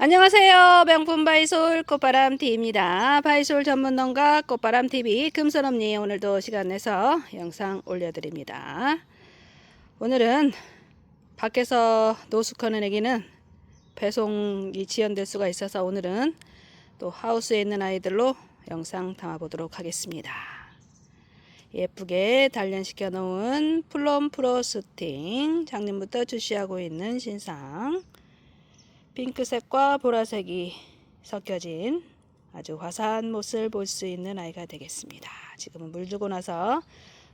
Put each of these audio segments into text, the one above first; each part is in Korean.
안녕하세요. 명품 바이솔 꽃바람TV입니다. 바이솔 전문 농가 꽃바람TV 금선언니 오늘도 시간 내서 영상 올려드립니다. 오늘은 밖에서 노숙하는 애기는 배송이 지연될 수가 있어서 오늘은 또 하우스에 있는 아이들로 영상 담아보도록 하겠습니다. 예쁘게 단련시켜 놓은 플럼 프로스팅, 작년부터 출시하고 있는 신상 핑크색과 보라색이 섞여진 아주 화사한 모습을 볼 수 있는 아이가 되겠습니다. 지금은 물 주고 나서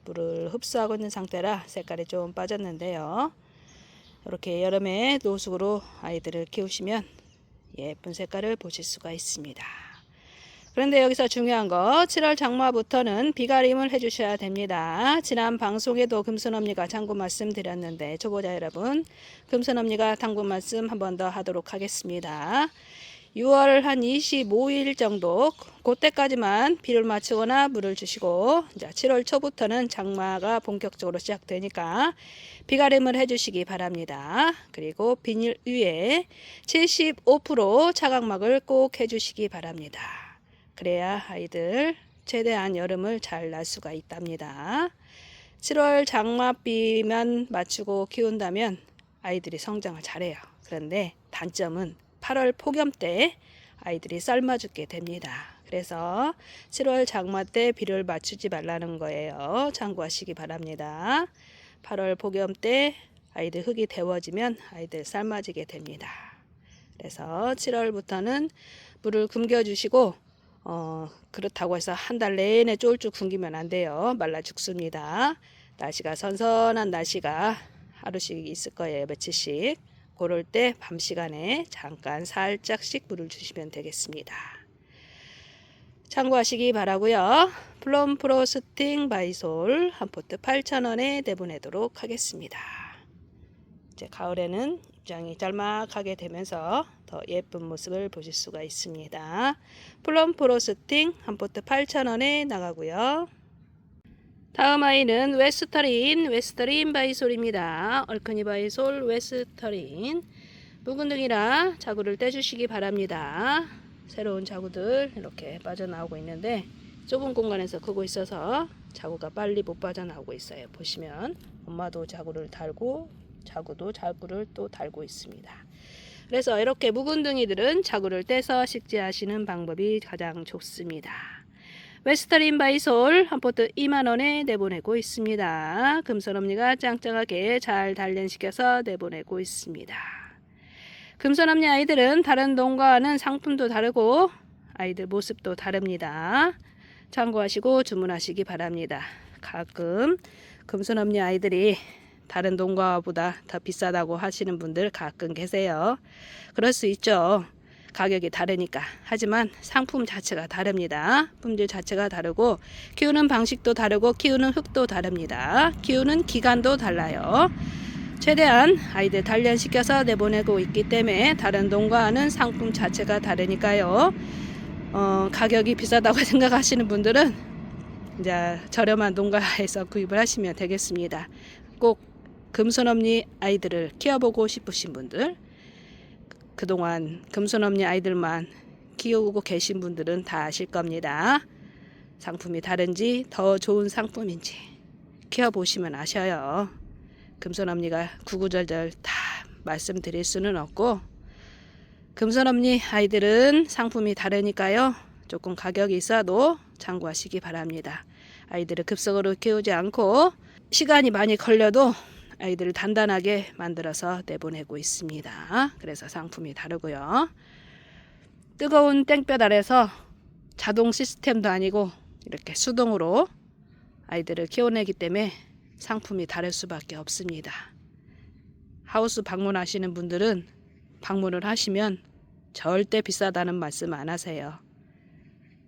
물을 흡수하고 있는 상태라 색깔이 좀 빠졌는데요. 이렇게 여름에 노숙으로 아이들을 키우시면 예쁜 색깔을 보실 수가 있습니다. 그런데 여기서 중요한 거 7월 장마부터는 비가림을 해주셔야 됩니다. 지난 방송에도 금순언니가 당부 말씀 드렸는데 초보자 여러분 금순언니가 당부 말씀 한 번 더 하도록 하겠습니다. 6월 한 25일 정도 그때까지만 비를 맞추거나 물을 주시고 이제 7월 초부터는 장마가 본격적으로 시작되니까 비가림을 해주시기 바랍니다. 그리고 비닐 위에 75% 차각막을 꼭 해주시기 바랍니다. 그래야 아이들 최대한 여름을 잘 날 수가 있답니다. 7월 장마비만 맞추고 키운다면 아이들이 성장을 잘해요. 그런데 단점은 8월 폭염 때 아이들이 삶아 죽게 됩니다. 그래서 7월 장마 때 비를 맞추지 말라는 거예요. 참고하시기 바랍니다. 8월 폭염 때 아이들 흙이 데워지면 아이들 삶아지게 됩니다. 그래서 7월부터는 물을 굶겨 주시고 그렇다고 해서 한 달 내내 쫄쫄 굶기면 안 돼요. 말라 죽습니다. 날씨가 선선한 날씨가 하루씩 있을 거예요. 며칠씩. 그럴 때 밤 시간에 잠깐 살짝씩 물을 주시면 되겠습니다. 참고하시기 바라고요. 플럼 프로스팅 바이솔 한 포트 8,000원에 내보내도록 하겠습니다. 이제 가을에는 입장이 짤막하게 되면서 더 예쁜 모습을 보실 수가 있습니다. 플럼 프로스팅 한 포트 8,000원에 나가고요. 다음 아이는 웨스터린 바이솔입니다. 얼큰이 바이솔 웨스터린 묵은 등이라 자구를 떼주시기 바랍니다. 새로운 자구들 이렇게 빠져나오고 있는데 좁은 공간에서 크고 있어서 자구가 빨리 못 빠져나오고 있어요. 보시면 엄마도 자구를 달고 자구도 자구를 또 달고 있습니다. 그래서 이렇게 묵은 등이들은 자구를 떼서 식재하시는 방법이 가장 좋습니다. 웨스터린 바이솔 한 포트 2만원에 내보내고 있습니다. 금선언니가 짱짱하게 잘 단련시켜서 내보내고 있습니다. 금선언니 아이들은 다른 농가와는 상품도 다르고 아이들 모습도 다릅니다. 참고하시고 주문하시기 바랍니다. 가끔 금선언니 아이들이 다른 농가보다 더 비싸다고 하시는 분들 가끔 계세요. 그럴 수 있죠. 가격이 다르니까. 하지만 상품 자체가 다릅니다. 품질 자체가 다르고 키우는 방식도 다르고 키우는 흙도 다릅니다. 키우는 기간도 달라요. 최대한 아이들 단련시켜서 내보내고 있기 때문에 다른 농가와는 상품 자체가 다르니까요. 가격이 비싸다고 생각하시는 분들은 이제 저렴한 농가에서 구입을 하시면 되겠습니다. 꼭 금손언니 아이들을 키워보고 싶으신 분들, 그동안 금손언니 아이들만 키우고 계신 분들은 다 아실 겁니다. 상품이 다른지 더 좋은 상품인지 키워보시면 아셔요. 금손언니가 구구절절 다 말씀드릴 수는 없고 금손언니 아이들은 상품이 다르니까요. 조금 가격이 있어도 참고하시기 바랍니다. 아이들을 급속으로 키우지 않고 시간이 많이 걸려도 아이들을 단단하게 만들어서 내보내고 있습니다. 그래서 상품이 다르고요. 뜨거운 땡볕 아래서 자동 시스템도 아니고 이렇게 수동으로 아이들을 키워내기 때문에 상품이 다를 수밖에 없습니다. 하우스 방문하시는 분들은 방문을 하시면 절대 비싸다는 말씀 안 하세요.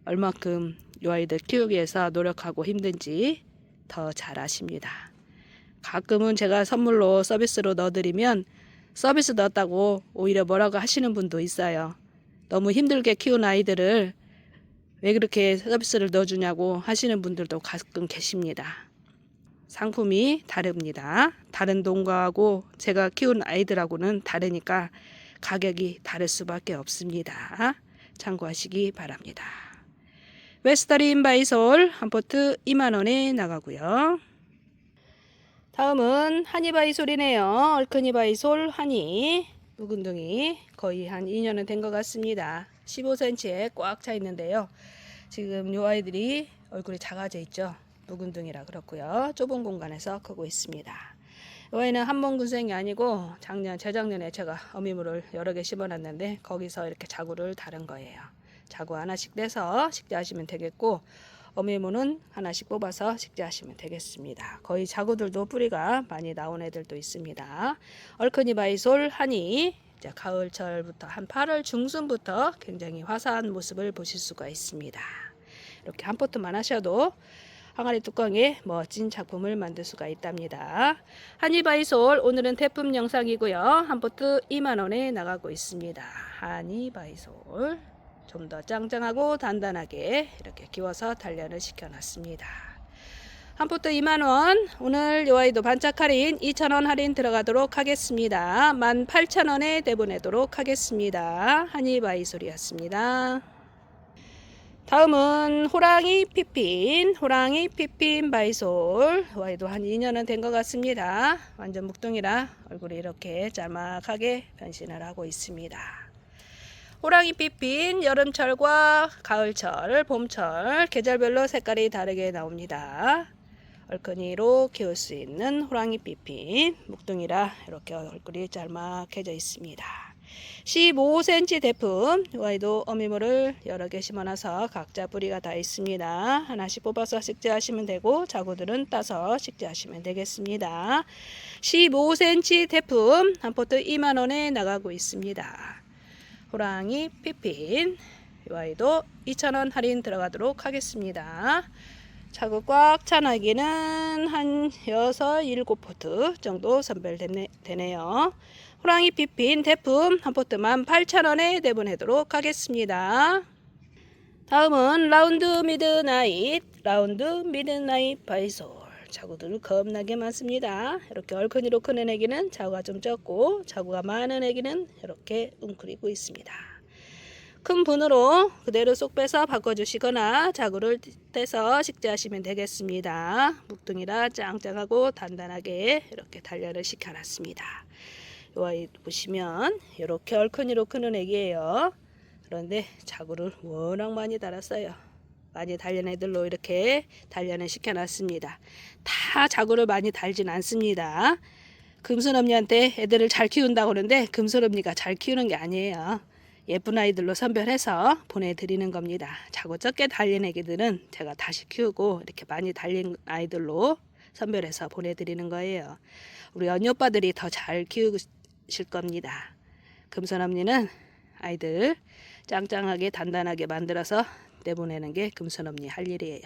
얼마큼 이 아이들 키우기 위해서 노력하고 힘든지 더 잘 아십니다. 가끔은 제가 선물로 서비스로 넣어드리면 서비스 넣었다고 오히려 뭐라고 하시는 분도 있어요. 너무 힘들게 키운 아이들을 왜 그렇게 서비스를 넣어주냐고 하시는 분들도 가끔 계십니다. 상품이 다릅니다. 다른 농가하고 제가 키운 아이들하고는 다르니까 가격이 다를 수밖에 없습니다. 참고하시기 바랍니다. 웨스터린 바이솔 한 포트 2만원에 나가고요. 다음은 하니 바이솔이네요. 얼큰이 바이솔 하니 묵은둥이 거의 한 2년은 된 것 같습니다. 15cm에 꽉 차 있는데요. 지금 요 아이들이 얼굴이 작아져 있죠. 묵은둥이라 그렇고요. 좁은 공간에서 크고 있습니다. 이 아이는 한번군생이 아니고 재작년에 제가 어미물을 여러 개 심어놨는데 거기서 이렇게 자구를 다른 거예요. 자구 하나씩 떼서 식재하시면 되겠고 어미물은 하나씩 뽑아서 식재하시면 되겠습니다. 거의 자구들도 뿌리가 많이 나온 애들도 있습니다. 얼큰이 바이솔 하니 이제 가을철부터 한 8월 중순부터 굉장히 화사한 모습을 보실 수가 있습니다. 이렇게 한 포트만 하셔도 항아리 뚜껑에 멋진 작품을 만들 수가 있답니다. 하니 바이솔 오늘은 태품 영상이고요. 한 포트 2만원에 나가고 있습니다. 하니 바이솔 좀 더 짱짱하고 단단하게 이렇게 끼워서 단련을 시켜놨습니다. 한 포트 2만원, 오늘 요 아이도 반짝 할인 2,000원 할인 들어가도록 하겠습니다. 18,000원에 내보내도록 하겠습니다. 하니 바이솔이었습니다. 다음은 호랑이 피핀 바이솔. 요 아이도 한 2년은 된 것 같습니다. 완전 묵둥이라 얼굴이 이렇게 짤막하게 변신을 하고 있습니다. 호랑이 피핀 여름철과 가을철, 봄철 계절별로 색깔이 다르게 나옵니다. 얼큰이로 키울 수 있는 호랑이 피핀 묵둥이라 이렇게 얼굴이 짤막해져 있습니다. 15cm 대품 이 아이도 어미물을 여러 개 심어놔서 각자 뿌리가 다 있습니다. 하나씩 뽑아서 식재하시면 되고 자구들은 따서 식재하시면 되겠습니다. 15cm 대품 한 포트 2만원에 나가고 있습니다. 호랑이 피핀 이 아이도 2,000원 할인 들어가도록 하겠습니다. 자구 꽉 찬 아기는 한 6, 7포트 정도 선별되네요. 호랑이 피핀 대품 한 포트 18,000원에 내보내도록 하겠습니다. 다음은 라운드 미드나잇 바이솔. 자구들 겁나게 많습니다. 이렇게 얼큰이로 크는 애기는 자구가 좀 적고 자구가 많은 애기는 이렇게 웅크리고 있습니다. 큰 분으로 그대로 쏙 빼서 바꿔주시거나 자구를 떼서 식재하시면 되겠습니다. 묵둥이라 짱짱하고 단단하게 이렇게 단련을 시켜놨습니다. 이 아이 보시면 이렇게 얼큰이로 크는 애기예요. 그런데 자구를 워낙 많이 달았어요. 많이 달린 애들로 이렇게 단련을 시켜놨습니다. 다 자구를 많이 달진 않습니다. 금순엄니한테 애들을 잘 키운다고 그러는데 금순엄니가 잘 키우는 게 아니에요. 예쁜 아이들로 선별해서 보내드리는 겁니다. 자구 적게 달린 애기들은 제가 다시 키우고 이렇게 많이 달린 아이들로 선별해서 보내드리는 거예요. 우리 언니 오빠들이 더 잘 키우실 겁니다. 금순엄니는 아이들 짱짱하게 단단하게 만들어서 내보내는 게 금순엄니 할 일이에요.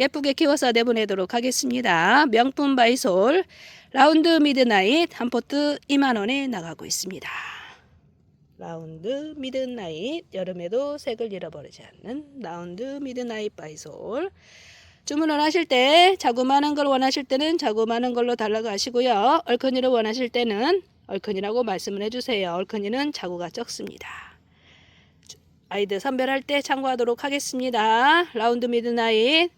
예쁘게 키워서 내보내도록 하겠습니다. 명품 바이솔 라운드 미드나잇 한 포트 2만원에 나가고 있습니다. 라운드 미드나잇 여름에도 색을 잃어버리지 않는 라운드 미드나잇 바이솔. 주문을 하실 때 자구 많은 걸 원하실 때는 자구 많은 걸로 달라고 하시고요. 얼큰이를 원하실 때는 얼큰이라고 말씀을 해주세요. 얼큰이는 자구가 적습니다. 아이들 선별할 때 참고하도록 하겠습니다. 라운드 미드나잇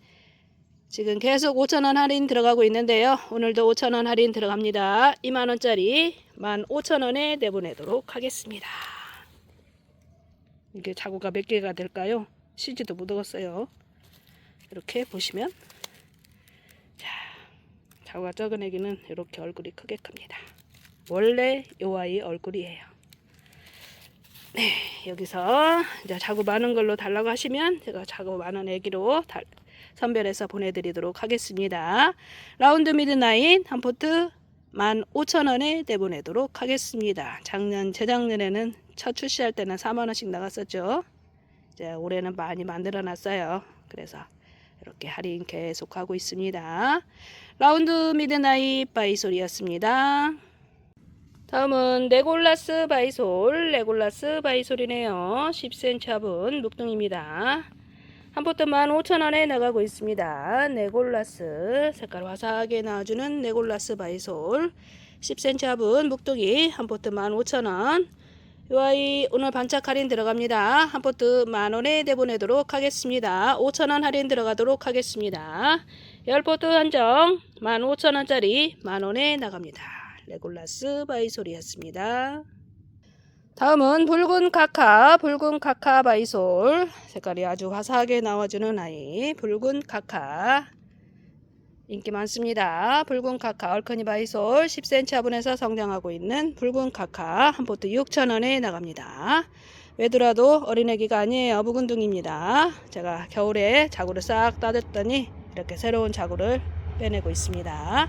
지금 계속 5,000원 할인 들어가고 있는데요. 오늘도 5,000원 할인 들어갑니다. 2만원짜리 15,000원에 내보내도록 하겠습니다. 이게 자구가 몇 개가 될까요? CG도 못 얻었어요. 이렇게 보시면 자, 자구가 적은 애기는 이렇게 얼굴이 크게 큽니다. 원래 요 아이 얼굴이에요. 네, 여기서 이제 자구 많은 걸로 달라고 하시면 제가 자구 많은 애기로 선별해서 보내드리도록 하겠습니다. 라운드 미드나잇 한 포트 15,000원에 내보내도록 하겠습니다. 재작년에는 첫 출시할 때는 4만원씩 나갔었죠. 이제 올해는 많이 만들어 놨어요. 그래서 이렇게 할인 계속 하고 있습니다. 라운드 미드나잇 바이솔이었습니다. 다음은 레골라스 바이솔이네요. 10cm 합은 묵둥입니다. 한 포트 15,000원에 나가고 있습니다. 레골라스 색깔 화사하게 나와주는 레골라스 바이솔 10cm 합은 묵둥이 한 포트 15,000원. 이 아이 오늘 반짝 할인 들어갑니다. 한 포트 만원에 내보내도록 하겠습니다. 5,000원 할인 들어가도록 하겠습니다. 10포트 한정 15,000원짜리 만원에 나갑니다. 레골라스 바이솔이었습니다. 다음은 붉은 카카 바이솔. 색깔이 아주 화사하게 나와주는 아이 붉은 카카 인기 많습니다. 붉은 카카 얼커니 바이솔 10cm 화분에서 성장하고 있는 붉은 카카 한 포트 6,000원에 나갑니다. 외두라도 어린애기가 아니에요. 묵은둥입니다. 제가 겨울에 자구를 싹 따댔더니 이렇게 새로운 자구를 빼내고 있습니다.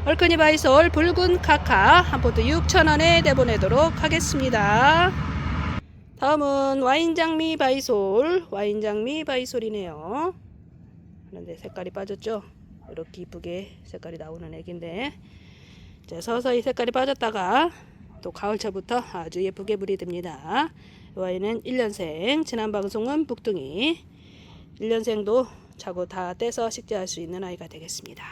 얼커니 바이솔 붉은 카카 한 포트 6,000원에 내보내도록 하겠습니다. 다음은 와인장미 바이솔이네요. 그런데 색깔이 빠졌죠. 이렇게 이쁘게 색깔이 나오는 애기인데 이제 서서히 색깔이 빠졌다가 또 가을철부터 아주 예쁘게 물이 듭니다. 이 아이는 1년생, 지난 방송은 북둥이 1년생도 자고 다 떼서 식재할 수 있는 아이가 되겠습니다.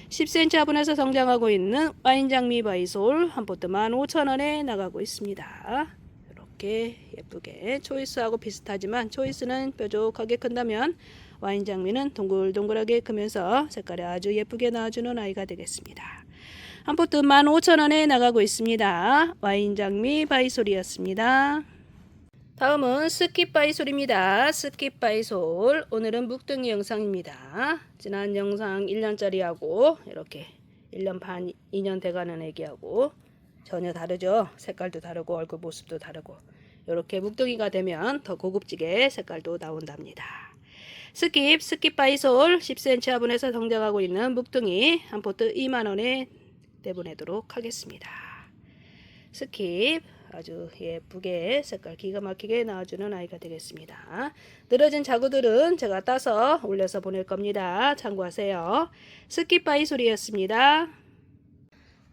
10cm 화분에서 성장하고 있는 와인장미 바이솔 한 포트 15,000원에 나가고 있습니다. 이렇게 예쁘게 초이스하고 비슷하지만 초이스는 뾰족하게 큰다면 와인장미는 동글동글하게 크면서 색깔이 아주 예쁘게 나와주는 아이가 되겠습니다. 한 포트 15,000원에 나가고 있습니다. 와인장미 바이솔이었습니다. 다음은 스킵 바이솔입니다. 스킵 바이솔. 오늘은 묵둥이 영상입니다. 지난 영상 1년짜리하고 이렇게 1년 반, 2년 돼가는 애기하고 전혀 다르죠. 색깔도 다르고 얼굴 모습도 다르고 이렇게 묵둥이가 되면 더 고급지게 색깔도 나온답니다. 스킵 바이솔 10cm 화분에서 성장하고 있는 묵둥이 한 포트 2만원에 내보내도록 하겠습니다. 스킵 아주 예쁘게 색깔 기가 막히게 나와주는 아이가 되겠습니다. 늘어진 자구들은 제가 따서 올려서 보낼 겁니다. 참고하세요. 스킵 바이솔이었습니다.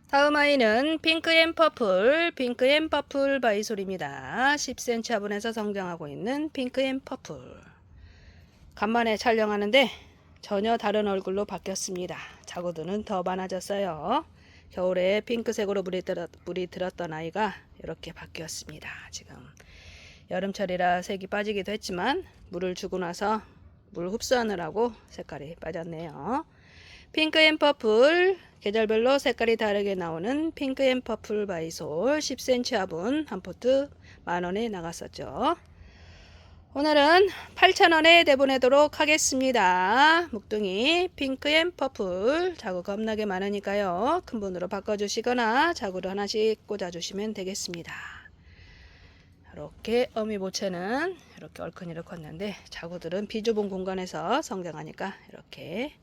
다음 아이는 핑크앤퍼플 바이솔입니다. 10cm 화분에서 성장하고 있는 핑크앤퍼플. 간만에 촬영하는데 전혀 다른 얼굴로 바뀌었습니다. 자구들은 더 많아졌어요. 겨울에 핑크색으로 물이 들었던 아이가 이렇게 바뀌었습니다. 지금 여름철이라 색이 빠지기도 했지만 물을 주고 나서 물 흡수하느라고 색깔이 빠졌네요. 핑크앤퍼플 계절별로 색깔이 다르게 나오는 핑크앤퍼플 바이솔 10cm 화분 한 포트 만원에 나갔었죠. 오늘은 8,000원에 내보내도록 하겠습니다. 묵둥이 핑크앤퍼플 자구 겁나게 많으니까요. 큰 분으로 바꿔주시거나 자구를 하나씩 꽂아주시면 되겠습니다. 이렇게 어미모체는 이렇게 얼큰이를 컸는데 자구들은 비좁은 공간에서 성장하니까 이렇게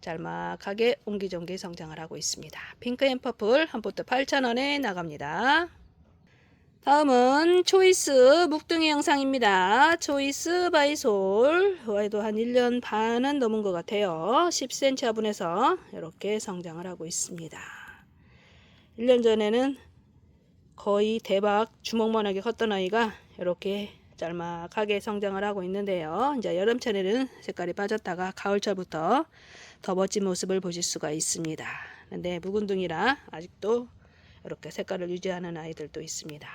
짤막하게 옹기종기 성장을 하고 있습니다. 핑크앤퍼플 한 포트 8,000원에 나갑니다. 다음은 초이스 묵둥이 영상입니다. 초이스 바이솔 와이도 한 1년 반은 넘은 것 같아요. 10cm 화분에서 이렇게 성장을 하고 있습니다. 1년 전에는 거의 대박 주먹만하게 컸던 아이가 이렇게 짤막하게 성장을 하고 있는데요. 이제 여름철에는 색깔이 빠졌다가 가을철부터 더 멋진 모습을 보실 수가 있습니다. 근데 묵은둥이라 아직도 이렇게 색깔을 유지하는 아이들도 있습니다.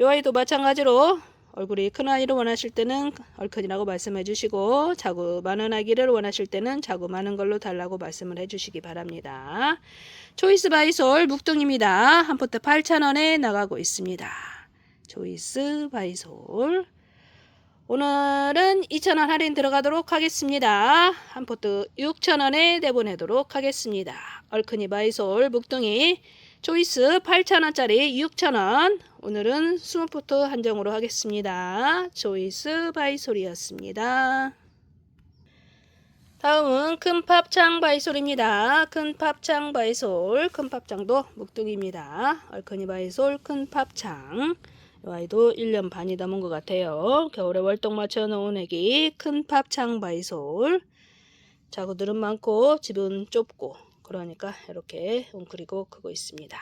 이 아이도 마찬가지로 얼굴이 큰 아이를 원하실 때는 얼큰이라고 말씀해 주시고 자구 많은 아기를 원하실 때는 자구 많은 걸로 달라고 말씀을 해 주시기 바랍니다. 초이스 바이솔 묵둥입니다. 한 포트 8,000원에 나가고 있습니다. 초이스 바이솔 오늘은 2,000원 할인 들어가도록 하겠습니다. 한 포트 6,000원에 내보내도록 하겠습니다. 얼큰이 바이솔 묵둥이 초이스 8,000원짜리 6,000원 오늘은 20포트 한정으로 하겠습니다. 초이스 바이솔이었습니다. 다음은 큰 팝창 바이솔입니다. 큰 팝창 바이솔 큰 팝창도 묵둥입니다. 얼큰이 바이솔 큰 팝창 이 아이도 1년 반이 넘은 것 같아요. 겨울에 월동 맞춰 놓은 애기 큰 팝창 바이솔 자구들은 많고 집은 좁고 그러니까 이렇게 웅크리고 크고 있습니다.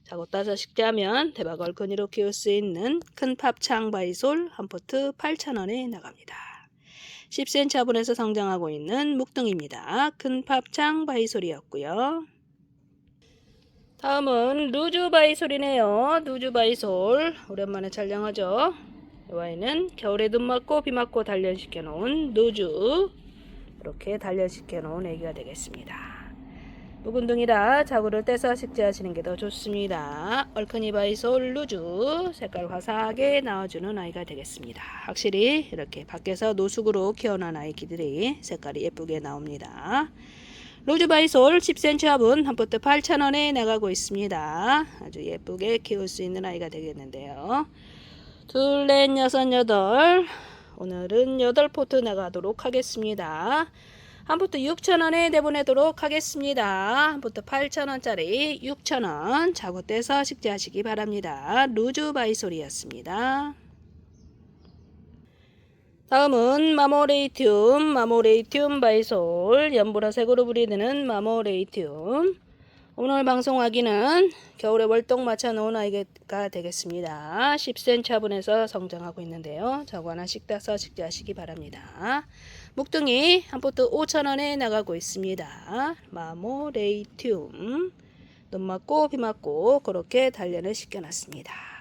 자구 따서 식재하면 대박 얼큰이로 키울 수 있는 큰 팝창 바이솔 한 포트 8,000원에 나갑니다. 10cm 화분에서 성장하고 있는 묵둥입니다. 큰 팝창 바이솔이었고요. 다음은 루즈바이솔이네요. 루즈바이솔 오랜만에 촬영하죠. 이 아이는 겨울에 눈 맞고 비 맞고 단련시켜 놓은 루즈, 이렇게 단련시켜 놓은 애기가 되겠습니다. 묵은둥이라 자구를 떼서 식재하시는 게 더 좋습니다. 얼큰이 바이솔 루즈, 색깔 화사하게 나와주는 아이가 되겠습니다. 확실히 이렇게 밖에서 노숙으로 키워난 아이들이 색깔이 예쁘게 나옵니다. 루즈 바이솔 10cm 합은 한 포트 8,000원에 나가고 있습니다. 아주 예쁘게 키울 수 있는 아이가 되겠는데요. 둘, 넷, 여섯, 여덟. 오늘은 8포트 나가도록 하겠습니다. 한 포트 6,000원에 내보내도록 하겠습니다. 한 포트 8,000원짜리 6,000원 자구 떼서 식재하시기 바랍니다. 루즈 바이솔이었습니다. 다음은 마모레이튬 바이솔, 연보라색으로 브리드는 마모레이튬. 오늘 방송하기는 겨울에 월동 맞춰 놓은 아이가 되겠습니다. 10cm 화분에서 성장하고 있는데요. 저거 하나씩 따서 식재하시기 바랍니다. 묵둥이 한 포트 5,000원에 나가고 있습니다. 마모레이튬, 눈 맞고 비 맞고 그렇게 단련을 시켜놨습니다.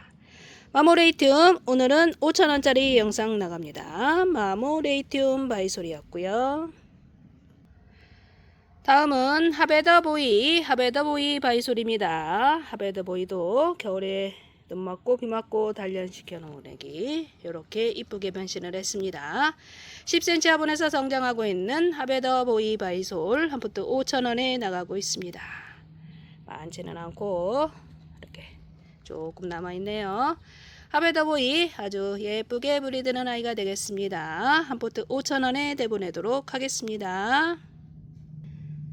마모레이튬 오늘은 5,000원짜리 영상 나갑니다. 마모레이튬 바이솔이었고요. 다음은 하베더보이 바이솔입니다. 하베더보이도 겨울에 눈 맞고 비 맞고 단련시켜 놓은 애기 이렇게 이쁘게 변신을 했습니다. 10cm 화분에서 성장하고 있는 하베더보이 바이솔 한 포트 5,000원에 나가고 있습니다. 많지는 않고 이렇게 조금 남아있네요. 하베더보이 아주 예쁘게 브리드는 아이가 되겠습니다. 한 포트 5,000원에 내보내도록 하겠습니다.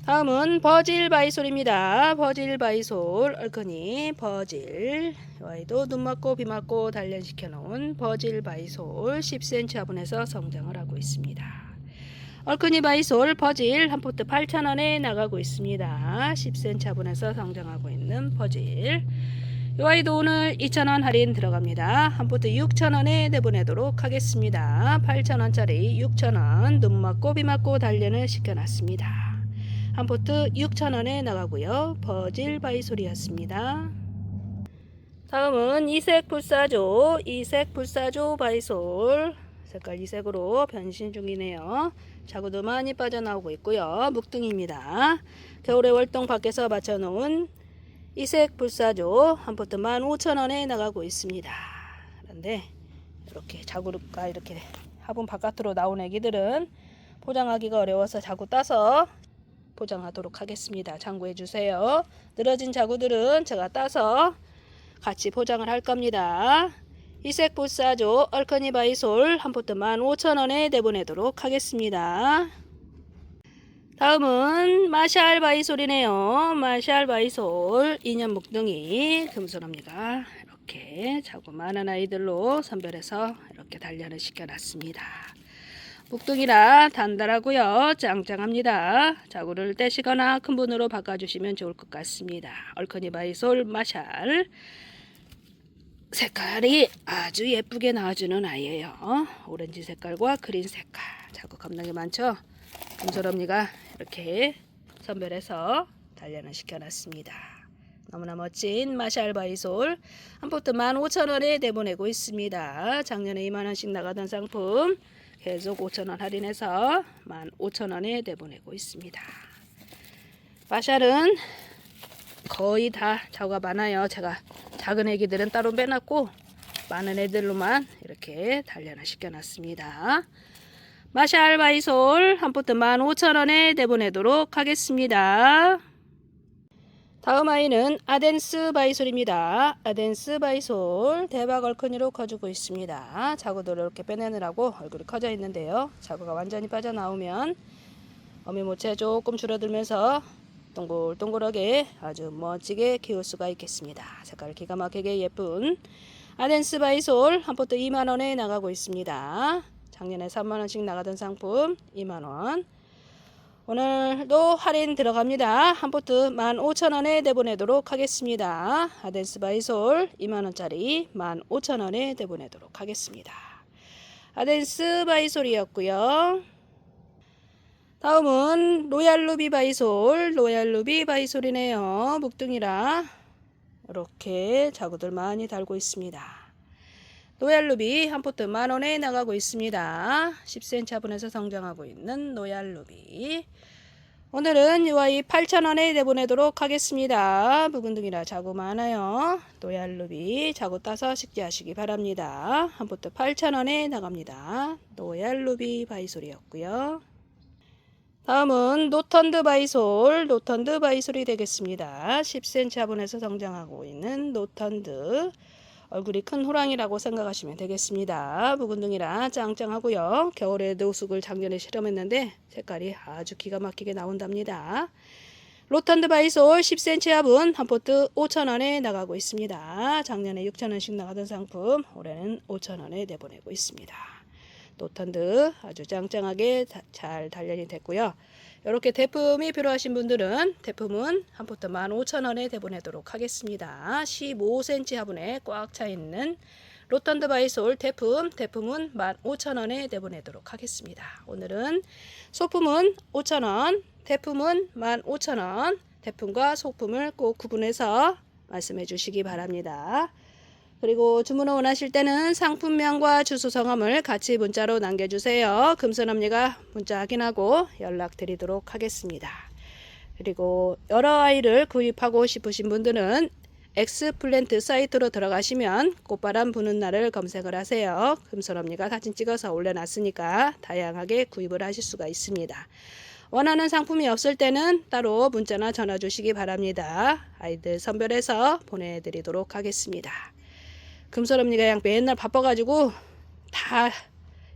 다음은 버질 바이솔입니다. 버질 바이솔, 얼큰이 버질. 이 아이도 눈 맞고 비 맞고 단련시켜 놓은 버질 바이솔 10cm 화분에서 성장을 하고 있습니다. 얼큰이 바이솔 버질 한 포트 8,000원에 나가고 있습니다. 10cm 화분에서 성장하고 있는 버질. 이 아이도 오늘 2,000원 할인 들어갑니다. 한 포트 6,000원에 내보내도록 하겠습니다. 8,000원짜리 6,000원 눈 맞고 비 맞고 단련을 시켜놨습니다. 한 포트 6,000원에 나가고요. 버질 바이솔이었습니다. 다음은 이색 불사조 바이솔, 색깔 이색으로 변신 중이네요. 자구도 많이 빠져나오고 있고요. 묵둥이입니다. 겨울에 월동 밖에서 맞춰놓은 이색 불사조 한 포트 15,000원에 나가고 있습니다. 그런데 이렇게 자구가 이렇게 화분 바깥으로 나온 애기들은 포장하기가 어려워서 자구 따서 포장하도록 하겠습니다. 참고해 주세요. 늘어진 자구들은 제가 따서 같이 포장을 할 겁니다. 이색 불사조 얼큰이 바이솔 한 포트 15,000원에 내보내도록 하겠습니다. 다음은 마샬 바이솔이네요. 마샬 바이솔 2년 묵둥이 금손합니다. 이렇게 자구 많은 아이들로 선별해서 이렇게 단련을 시켜놨습니다. 묵둥이라 단단하고요. 짱짱합니다. 자구를 떼시거나 큰 분으로 바꿔주시면 좋을 것 같습니다. 얼큰이 바이솔 마샬, 색깔이 아주 예쁘게 나와주는 아이예요. 오렌지 색깔과 그린 색깔, 자구 겁나게 많죠. 금솔언니가 이렇게 선별해서 단련을 시켜놨습니다. 너무나 멋진 마샬 바이솔 한 포트 15,000원에 내보내고 있습니다. 작년에 2만원씩 나가던 상품 계속 5,000원 할인해서 15,000원에 내보내고 있습니다. 마샬은 거의 다 자구가 많아요. 제가 작은 애기들은 따로 빼놨고 많은 애들로만 이렇게 단련을 시켜놨습니다. 마샬 바이솔 한 포트 15,000원에 내보내도록 하겠습니다. 다음 아이는 아덴스 바이솔입니다. 아덴스 바이솔 대박 얼큰이로 커주고 있습니다. 자구들을 이렇게 빼내느라고 얼굴이 커져 있는데요. 자구가 완전히 빠져나오면 어미모체 조금 줄어들면서 동글동글하게 아주 멋지게 키울 수가 있겠습니다. 색깔 기가 막히게 예쁜 아덴스 바이솔 한 포트 2만원에 나가고 있습니다. 작년에 3만원씩 나가던 상품 2만원. 오늘도 할인 들어갑니다. 한 포트 15,000원에 내보내도록 하겠습니다. 아덴스 바이솔 2만원짜리 15,000원에 내보내도록 하겠습니다. 아덴스 바이솔이었고요. 다음은 로얄루비 바이솔이네요. 묵둥이라 이렇게 자구들 많이 달고 있습니다. 노얄루비 한 포트 10,000원에 나가고 있습니다. 10cm 화분에서 성장하고 있는 노얄루비. 오늘은 UI 8,000원에 내보내도록 하겠습니다. 묵은둥이라 자구 많아요. 노얄루비 자구 따서 식재하시기 바랍니다. 한 포트 8,000원에 나갑니다. 노얄루비 바이솔이었고요. 다음은 노턴드 바이솔, 노턴드 바이솔이 되겠습니다. 10cm 화분에서 성장하고 있는 노턴드. 얼굴이 큰 호랑이라고 생각하시면 되겠습니다. 묵은둥이라 짱짱하고요. 겨울에 노숙을 작년에 실험했는데 색깔이 아주 기가 막히게 나온답니다. 로턴드 바이솔 10cm 화분 한 포트 5,000원에 나가고 있습니다. 작년에 6,000원씩 나가던 상품 올해는 5,000원에 내보내고 있습니다. 노턴드 아주 짱짱하게 잘 단련이 됐고요. 이렇게 대품이 필요하신 분들은 대품은 한 포트 15,000원에 내보내도록 하겠습니다. 15cm 화분에 꽉 차 있는 로턴드 바이솔 대품은 15,000원에 내보내도록 하겠습니다. 오늘은 소품은 5,000원, 대품은 15,000원, 대품과 소품을 꼭 구분해서 말씀해 주시기 바랍니다. 그리고 주문을 원하실 때는 상품명과 주소 성함을 같이 문자로 남겨주세요. 금손합리가 문자 확인하고 연락드리도록 하겠습니다. 그리고 여러 아이를 구입하고 싶으신 분들은 엑스플랜트 사이트로 들어가시면 꽃바람 부는 날을 검색을 하세요. 금손합리가 사진 찍어서 올려놨으니까 다양하게 구입을 하실 수가 있습니다. 원하는 상품이 없을 때는 따로 문자나 전화 주시기 바랍니다. 아이들 선별해서 보내드리도록 하겠습니다. 금손언니가 그냥 맨날 바빠가지고 다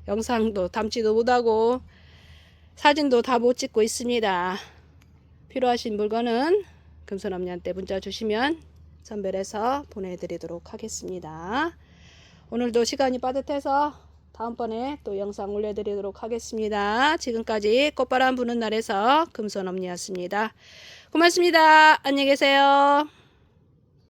영상도 담지도 못하고 사진도 다 못 찍고 있습니다. 필요하신 물건은 금손언니한테 문자 주시면 선별해서 보내드리도록 하겠습니다. 오늘도 시간이 빠듯해서 다음번에 또 영상 올려드리도록 하겠습니다. 지금까지 꽃바람 부는 날에서 금손언니였습니다. 고맙습니다. 안녕히 계세요.